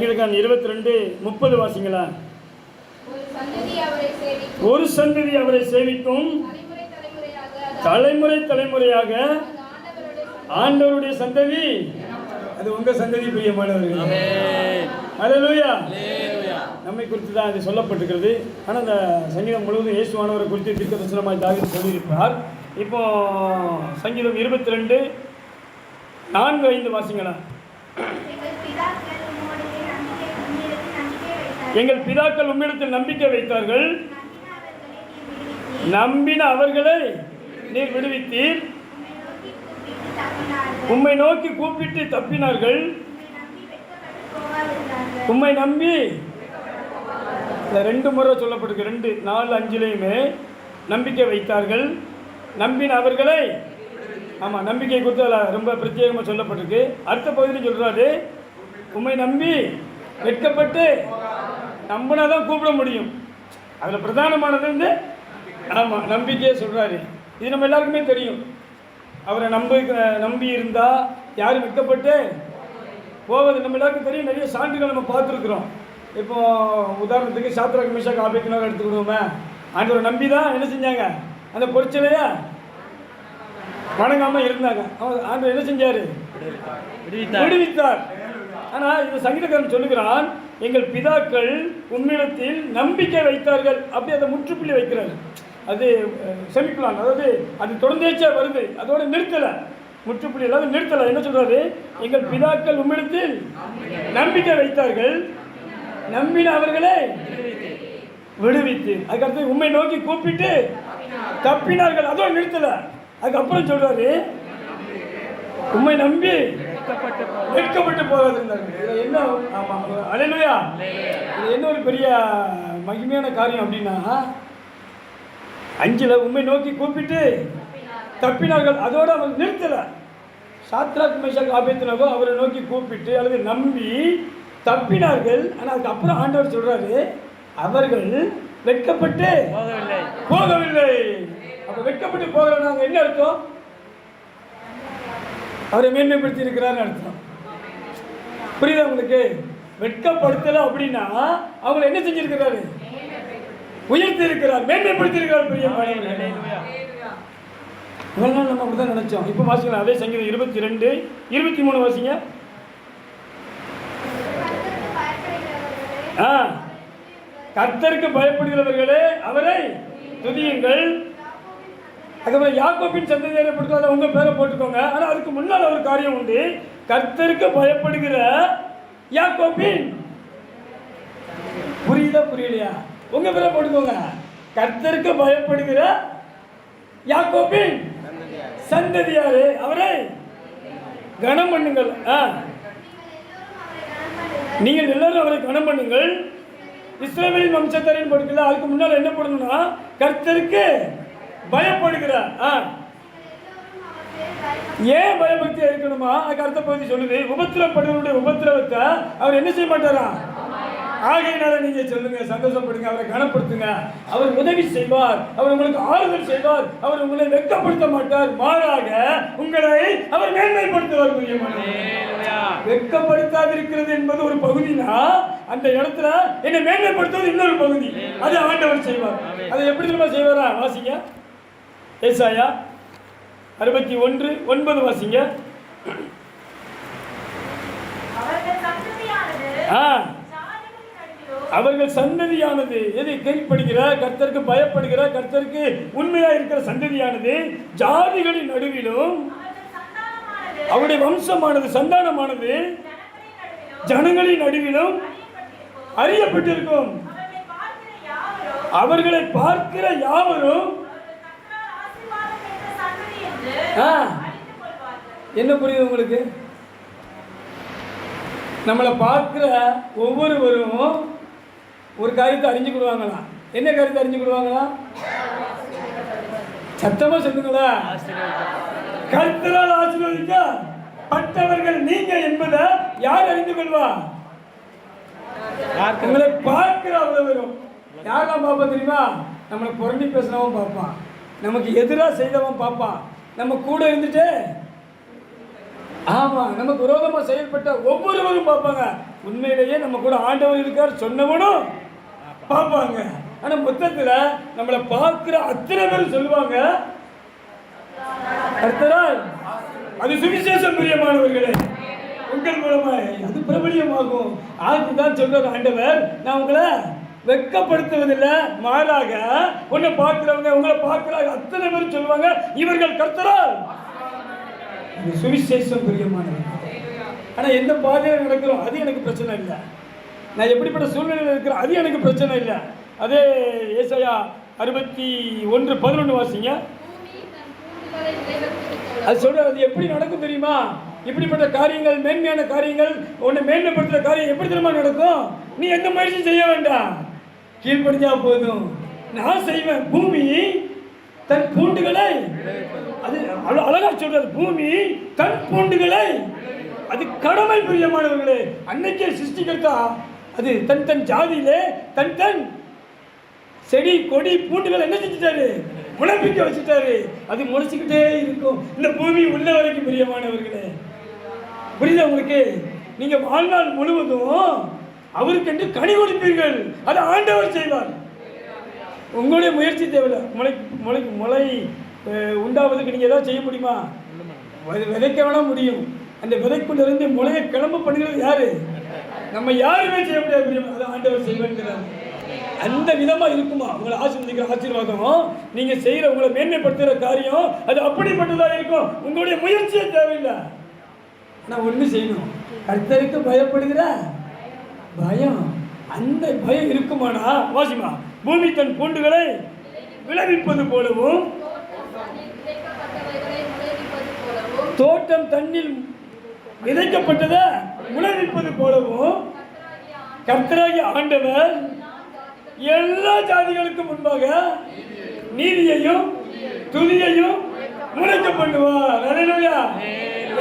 சங்கீதக்காரன் 22:30 வாசிங்களா. ஒரு சந்ததி அவரை சேவிக்கும், தலைமுறை தலைமுறையாக ஆண்டவருடைய சந்ததி. அது உங்க சந்ததி பிரியமானவர்கள். அல்லேலூயா. நம்மை குறித்து தான் அது சொல்லப்பட்டிருக்கிறது. ஆனால் அந்த சங்கீதம் முழுவதும் இயேசுவானவரை குறித்து தீர்க்கதரிசனமாய் தாவீது சொல்லியிருப்பார். இப்போ சங்கீதம் 22:4-5 வாசிங்களா. எங்கள் பிதாக்கள் உம்மிடத்தில் நம்பிக்கை வைத்தார்கள், நம்பின அவர்களை நீர் விடுவித்தீர், உம்மை நோக்கி கூப்பிட்டு தப்பினார்கள், உம்மை நம்பி. 2 முறை சொல்லப்பட்டிருக்கு, 2, 4, 5லையுமே நம்பிக்கை வைத்தார்கள், நம்பின அவர்களை. ஆமாம், நம்பிக்கை குறித்து அதில் ரொம்ப பிரத்யேகமாக சொல்லப்பட்டிருக்கு. அடுத்த பகுதியில் சொல்கிறாரு, உம்மை நம்பி வெட்கப்பட்டு. நம்பினா தான் கூப்பிட முடியும். அதில் பிரதானமானது வந்து ஆமாம் நம்பிக்கையே சொல்கிறாரு. இது நம்ம எல்லாருக்குமே தெரியும். அவரை நம்பி இருந்தால் யாரும் வெட்கப்பட்டு போவது நம்ம எல்லாருக்கும் தெரியும். நிறைய சான்றுகள் நம்ம பார்த்துருக்குறோம். இப்போ உதாரணத்துக்கு சாத்ராக் மேஷாக் ஆபேத்நேகோ எடுத்துக்கிடுவோமே. ஆண்டவரை நம்பி தான் என்ன செஞ்சாங்க, அந்த பொருட்சிலையா வணங்காமல் இருந்தாங்க. ஆண்டவர் என்ன செஞ்சார், விடுவித்தார். ஆனால் இந்த சங்கீதக்காரன் சொல்லுகிறான், எங்கள் பிதாக்கள் உம்மிடத்தில் நம்பிக்கை வைத்தார்கள். அப்படி அதை முற்றுப்புள்ளி வைக்கிறார். அது செமிக்கலாம், அதாவது அது தொடர்ந்தேச்சா வருது, அதோட நிறுத்தலை, முற்றுப்புள்ளி இல்லாத நிறுத்தலை. என்ன சொல்றாரு, எங்கள் பிதாக்கள் உம்மிடத்தில் நம்பிக்கை வைத்தார்கள், நம்பின அவர்களை விடுவித்து. அதுக்கடுத்து உம்மை நோக்கி கூப்பிட்டு தப்பினார்கள், அதோட நிறுத்தலை. அதுக்கப்புறம் சொல்றாரு, உம்மை நம்பி வெட்கப்பட்டு போகாதிருந்தார்கள். இதில் என்ன, ஆமாம் அல்லேலூயா, இது என்ன ஒரு பெரிய மகிமையான காரியம் அப்படின்னா, 5ல் உம்மை நோக்கி கூப்பிட்டு தப்பினார்கள், அதோட அவர் நிறுத்தலை. சாத்ராக் மேஷாக் ஆபேத்நேகோ அவரை நோக்கி கூப்பிட்டு அல்லது நம்பி தப்பினார்கள். ஆனால் அதுக்கப்புறம் ஆண்டவர் சொல்றாரு, அவர்கள் வெட்கப்பட்டு போகவில்லை. அப்போ வெட்கப்பட்டு போகிறாங்க என்ன அர்த்தம், அவரை மேன்மைப்படுத்தி இருக்கிறார்னு அர்த்தம். புரியுதா உங்களுக்கு? வெட்கப்படுத்தலை அப்படின்னா அவங்களை என்ன செஞ்சிருக்கிறாரு, உயர்த்தி இருக்கிறார், மேன்மைப்படுத்தி இருக்கிறார். பிரியமானவர்களே, இவ்வளவு நாள் நம்ம அப்படிதான் நினைச்சோம். இப்போ வாசிக்கலாம் அதே சங்கீதம் 22:23 வாசிங்க. கர்த்தருக்கு பயப்படுகிறவர்களே அவரை துதியுங்கள். அதுக்கப்புறம் யாக்கோபின் சந்ததியரை போட்டு உங்க பேரை போட்டுக்கோங்க. ஆனால் அதுக்கு முன்னால் ஒரு காரியம் உண்டு. கர்த்தருக்கு பயப்படுகிற யாக்கோபின், புரியுதா புரியலையா, உங்க பேரை போட்டுக்கோங்க. கர்த்தருக்கு பயப்படுகிற யாக்கோபின் சந்ததியாரே அவரை கனம் பண்ணுங்கள். நீங்கள் எல்லாரும் அவரை கனம் பண்ணுங்கள். இஸ்ரவேலின் வம்சத்தாரின் போட்டுக்கல. அதுக்கு முன்னால் என்ன போடணும்னா, கர்த்தருக்கு பயப்படுகிறார். ஏன் பயபக்தியா இருக்கணுமா, அதுக்கு அர்த்த பகுதி சொல்லுது. உபத்திரப்படுவருடைய உபத்திரவத்தை அவர் என்ன செய்ய மாட்டாரா. ஆகையினால நீங்க சொல்லுங்க, சந்தோஷப்படுங்க, அவரை கனப்படுத்துங்க. அவர் உதவி செய்வார், அவர் உங்களுக்கு ஆறுதல் செய்வார், அவர் உங்களை வெட்கப்படுத்த மாட்டார், மாறாக உங்களை அவர் மேன்மைப்படுத்துவார். வெட்கப்படுத்தாதிருக்கிறது என்பது ஒரு பகுதினா, அந்த இடத்துல என்னை மேன்மைப்படுத்துவது இன்னொரு பகுதி. அது ஆண்டவர் செய்வார். அதை எப்படி நம்ம செய்வாரா, வாசிங்க. ஏசாயா 61:9 வாசிங்க. அவர்கள் சந்ததியானது எது கீழ்ப்படுகிற, கர்த்தருக்கு பயப்படுகிற, கர்த்தருக்கு உண்மையா இருக்கிற சந்ததியானது ஜாதிகளின் நடுவிலும், அவருடைய வம்சமானது சந்தானமானது ஜனங்களின் நடுவிலும் அறியப்பட்டிருக்கும். அவர்களை பார்க்கிற யாவரும் என்ன புரியுது உங்களுக்கு? நம்மளை பார்க்கிற ஒவ்வொருவரும் ஒரு காரியத்தை அறிஞ்சுக்கிடுவாங்களா? என்ன காரியத்தை அறிஞ்சுக்கிடுவாங்களா? சத்தமா சொல்லுங்களா. கர்த்தரால் ஆசீர்வதிக்கப்பட்டவர்கள் நீங்க என்பதை யார் அறிந்து கொள்வா? உங்களை பார்க்கிற அவ்வளவரும். யாரெல்லாம் பார்ப்பா தெரியுமா? நம்மளை புரண்டி பேசினவன் பார்ப்பான், நமக்கு எதிராக செய்தவன் பார்ப்பான், நம்ம கூட இருந்துட்டு ஆமாம், நமக்கு விரோதமாக செயல்பட்ட ஒவ்வொருவரும் பார்ப்பாங்க. உண்மையிலேயே நம்ம கூட ஆண்டவர் இருக்கார் சொன்னவனும் பார்ப்பாங்க. ஆனால் மொத்தத்தில் நம்மளை பார்க்குற அத்தனை பேர் சொல்லுவாங்க, கர்த்தரால் அது சுவிசேஷம் பிரியமானவர்களே, உங்கள் மூலமாக அது பிரபலியமாகும். அதுதான் சொல்றார் ஆண்டவர், நான் உங்களை வெட்கப்படுத்துவதில்லை, மாறாக உன்னை பார்க்கிறவங்க உங்களை பார்க்கிறாங்க அத்தனை பேர் சொல்லுவாங்க, இவர்கள் கர்த்தரால் சுவிசேஷம் பிரியமானவர்கள். ஆனால் எந்த பாதையில் நடக்கிறோம் அது எனக்கு பிரச்சனை இல்லை, நான் எப்படிப்பட்ட சூழ்நிலையில் இருக்கிறேன் அது எனக்கு பிரச்சனை இல்லை. அதே ஏசாயா 61:11 வாசிங்க. அது சொல்ற, அது எப்படி நடக்கும் தெரியுமா? இப்படிப்பட்ட காரியங்கள், மேன்மையான காரியங்கள், உன்னை மேன்மைப்படுத்துகிற காரியம் எப்படி தெரியுமா நடக்கும்? நீ எந்த முயற்சியும் செய்ய வேண்டாம், கீழ்ப்படிஞ்சா போதும், நான் செய்வேன். பூமி தன் பூண்டுகளை, அது அழகா சொல்றது, பூமி தன் பூண்டுகளை, அது கடமை பிரியமானவர்களே. அன்னைக்கே சிருஷ்டிகர்த்தா அது தன் தன் ஜாதியிலே தன் தன் செடி கொடி பூண்டுகள் என்ன செஞ்சுட்டாரு? முளைப்பிக்க வச்சுட்டாரு. அது முளைச்சிக்கிட்டே இருக்கும் இந்த பூமி உள்ள வரைக்கும் பிரியமானவர்களே. புரியுதா உங்களுக்கு? நீங்க வாழ்நாள் முழுவதும் அவருக்கென்று கனி கொடுப்பீர்கள், அதை ஆண்டவர் செய்வார். உங்களுடைய முயற்சி தேவையில்லை. முளை உண்டாவதுக்கு நீங்கள் ஏதாவது செய்ய முடியுமா? விதைக்க வேணா முடியும். அந்த விதைக்குள்ளிருந்து முளையை கிளம்ப பண்ணுகிறது யாரு? நம்ம யாருமே செய்ய முடியாது, அதை ஆண்டவர் செய்வார். அந்த விதமாக இருக்குமா உங்களை ஆசீர்வதிக்கிற ஆசீர்வாதம்? நீங்கள் செய்கிற உங்களை மேன்மைப்படுத்துகிற காரியம் அது அப்படிப்பட்டதாக இருக்கும். உங்களுடைய முயற்சியே தேவையில்லை. ஆனால் ஒன்று செய்யணும், கர்த்தருக்கு பயப்படுகிற பயம், அந்த பயம் இருக்குமானா வாசிமா. பூமி தன் பூண்டுகளை விளைவிப்பது போலவும், தோட்டம் தண்ணில் விதைக்கப்பட்டதை விளைவிப்பது போலவும், கர்த்தராகிய ஆண்டவர் எல்லா ஜாதிகளுக்கும் முன்பாக நீதியையும் துதியையும் முளைக்க பண்ணுவார். அல்லேலூயா.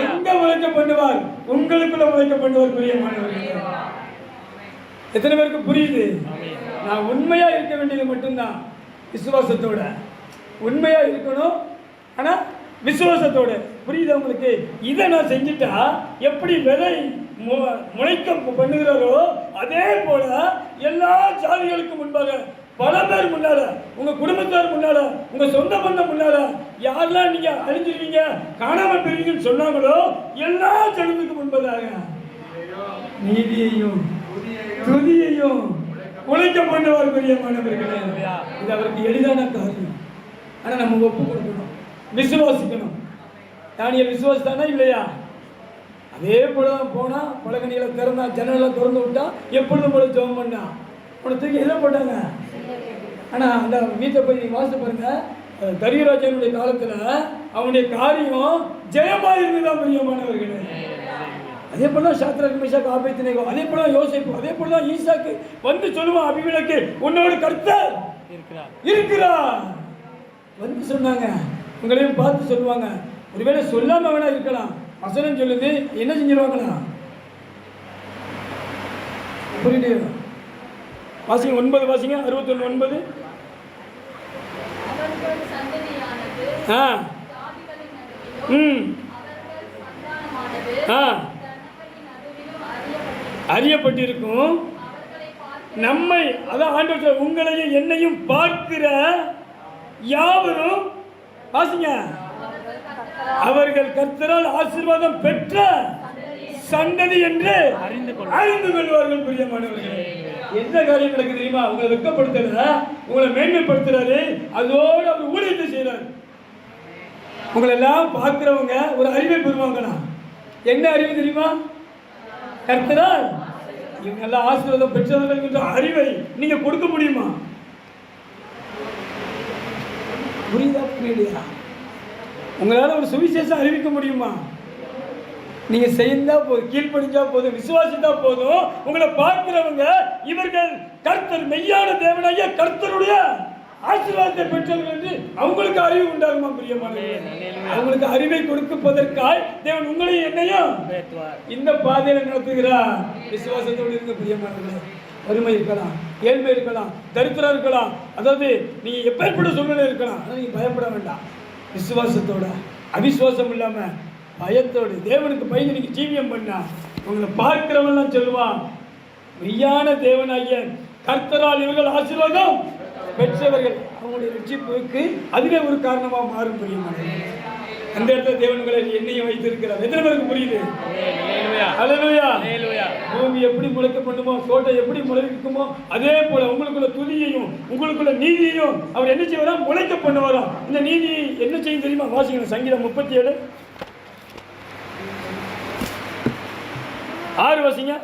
எங்க முளைக்க பண்ணுவார்? உங்களுக்குள்ள முளைக்க பண்ணுவார். பிரியமானவர்களே, எத்தனை பேருக்கு புரியுது? நான் உண்மையா இருக்க வேண்டியது மட்டும்தான், விசுவாசத்தோட உண்மையா இருக்கணும். ஆனா விசுவாசத்தோட, புரியுது உங்களுக்கு? இதை நான் செஞ்சுட்டா எப்படி விதை முளைக்க பண்ணுகிறாரோ அதே போல எல்லா ஜாதிகளுக்கு முன்பாக, பல பேர் முன்னால, உங்க குடும்பத்தார் முன்னால, உங்க சொந்த பந்தம் முன்னால, யாரெல்லாம் நீங்க அழிஞ்சிருவீங்க காணாம பெறுவீங்கன்னு சொன்னாங்களோ எல்லா ஜனத்துக்கு முன்பதாக நீதியையும் துதியையும் உழைக்க பண்ணுவார். பிரியமானவர்களே, இது அவருக்கு எளிதான காரியம். ஆனா நம்ம ஒப்பு கொடுக்கணும், விசுவாசிக்கணும். தானியேல் விசுவாசித்தானா இல்லையா? அதே போலதான் போனா, பலகணிகளை திறந்தா, ஜன்னலை திறந்து விட்டா, எப்பொழுதும் போல ஜெபம் பண்ணா. உன தூக்கி எதை போட்டாங்க? ஆனா அந்த வீட்டை போய் நீங்க வாசித்து பாருங்க, தரியராஜனுடைய காலத்துல அவனுடைய காரியம் ஜெயமா இருந்துதான். பிரியமானவர்களே, அதே போலதான் சாத்ராக் மேஷாக் ஆபேத்நேகோ, அதே போலதான் யோசேப்பு, அதே போலதான் ஈசாக்கு வந்து சொல்லுவான், அபிமெலேக்கு உன்னோட கர்த்தர் இருக்கிறார் வந்து சொன்னாங்க. உங்களையும் பார்த்து சொல்லுவாங்க. ஒருவேளை சொல்லாம வேணா இருக்கலாம், வசனம் சொல்லுது, என்ன செஞ்சிருவாங்களா? புரியுது? வாசிங்க 9 வாசிங்க, 61:9. அறியப்பட்டிருக்கும் நம்மை, அதான் ஆண்டவர் உங்களையும் என்னையும் பார்க்கிற யாவரும் வாசிங்க, அவர்கள் கர்த்தரால் ஆசீர்வாதம் பெற்ற சந்ததி என்று அறிந்து கொள்வார்கள். பிரியமானவர்களே, என்ன காரியம் நடக்குது தெரியுமா? உங்களை வெட்கப்படுத்துற, உங்களை மேன்மைப்படுத்துறாரு, அதோடு அவர் ஊழியத்தை செய்யறாரு. உங்களை எல்லாம் பார்க்கிறவங்க ஒரு அறிவை பெறுவாங்களா? என்ன அறிவு தெரியுமா? கர்த்தரால் இவங்க எல்லாம் ஆசீர்வாதம் பெற்றவர்கள் என்ற அறிவை நீங்க கொடுக்க முடியுமா? புரியுதா? புரியலையா? உங்களால் ஒரு சுவிசேஷம் அறிவிக்க முடியுமா? நீங்க செய்தா போதும், கீழ்ப்படிஞ்சா போதும், விசுவாசித்தா போதும். உங்களை பார்க்கிறவங்க இவர்கள் கர்த்தர் மெய்யான தேவனாகிய கர்த்தருடைய ஆசீர்வாதத்தை பெற்றவர்கள் என்று அவங்களுக்கு அறிவு உண்டாகுமா? பிரியமானவர்களே, அவங்களுக்கு அறிவை கொடுப்பதற்காய் தேவன் உங்களையும் என்னையும் இந்த பாதையில நடத்துகிறார். விசுவாசத்தோடு இருக்க பிரியமானவர்களே. வறுமை இருக்கலாம், ஏழ்மை இருக்கலாம், தரித்திரம் இருக்கலாம், அதாவது நீங்க எப்பேற்பட்ட சூழ்நிலை இருக்கலாம், ஆனால் நீங்க பயப்பட வேண்டாம். விசுவாசத்தோட, அவிசுவாசம் இல்லாம பயத்தோடு தேவனுக்கு பயந்து நீங்கள் ஜீவியம் பண்ணா உங்களை பார்க்கிறவெல்லாம் சொல்லுவான், மெய்யான தேவனாகிய கர்த்தரால் இவர்கள் ஆசீர்வாதம் பெற்றவர்கள். அவங்களுடைய ரட்சிப்புக்கு அதுவே ஒரு காரணமாக மாறும். புரியுமானே? அந்த இடத்துல தேவன்களை என்னையும் வைத்திருக்கிறார். எத்தனை பேருக்கு புரியுது? ஹல்லேலூயா. பூமி எப்படி முளைக்க பண்ணுமோ, தோட்டம் எப்படி முளைக்குமோ, அதே போல உங்களுக்குள்ள துதியையும் உங்களுக்குள்ள நீதியையும் அவர் என்ன செய்வாரா? முளைக்க பண்ணுவாரா. இந்த நீதி என்ன செய்யும் தெரியுமா? வாசிக்கணும். சங்கீதம் 37:6 வாசிங்க.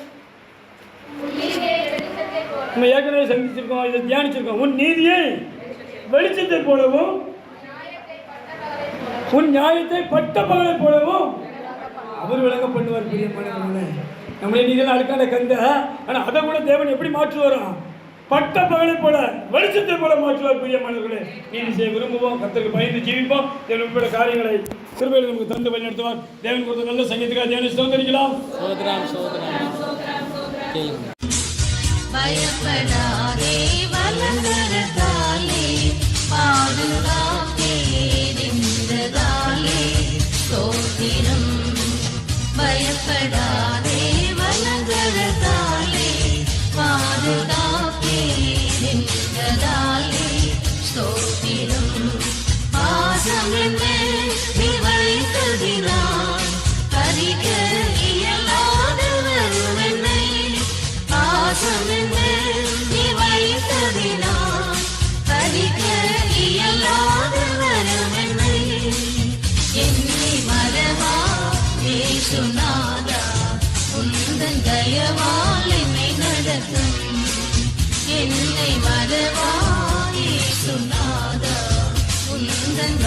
நம்ம ஏற்கனவே சந்திச்சிருக்கோம், இதை தியானிச்சிருக்கோம். உன் நீதியை வெளிச்சத்தை போலவும் உன் நியாயத்தை பட்ட பகலை போலவும் அவர் விளங்க பண்ணுவார். பிரியமானவர்களே, நம்மளே நீங்க அழுக்கான கந்த, ஆனால் அதை கூட தேவன் எப்படி மாற்றுவாராம்? பட்ட பகலை போல வெளிச்சத்தை போல மாற்றுவார். பிரியமானவர்களே, நீதி செய்ய விரும்புவோம், கர்த்தருக்கு பயந்து ஜீவிப்போம். தேவன் உட்பட காரியங்களை கிருபையில் நமக்கு தந்து வழி நடத்துவார். தேவன் கொடுத்த நல்ல சங்கீதத்துக்காக தேவனை ஸ்தோத்திரிக்கலாம். பயப்படாதே, வலங்கரத்தாலே பாதுகாப்பே நின்றதாலே ஸ்தோத்திரம். பயப்படாதே, வலங்கரத்தாலே பாதுகாப்பே நின்றதாலே ஸ்தோத்திரம். பாசம் என்ன நீ வைத்ததினால் பறிக்க இயலாத வருவனை. பாசம் என்ன நீ வைத்ததினால் பறிக்க இயலாத வருவனை. என்னை மறவா இயேசுநாதா, உந்தன் தயவால் என்னை நடத்தும். என்னை மறவா இயேசுநாதா, உந்தன்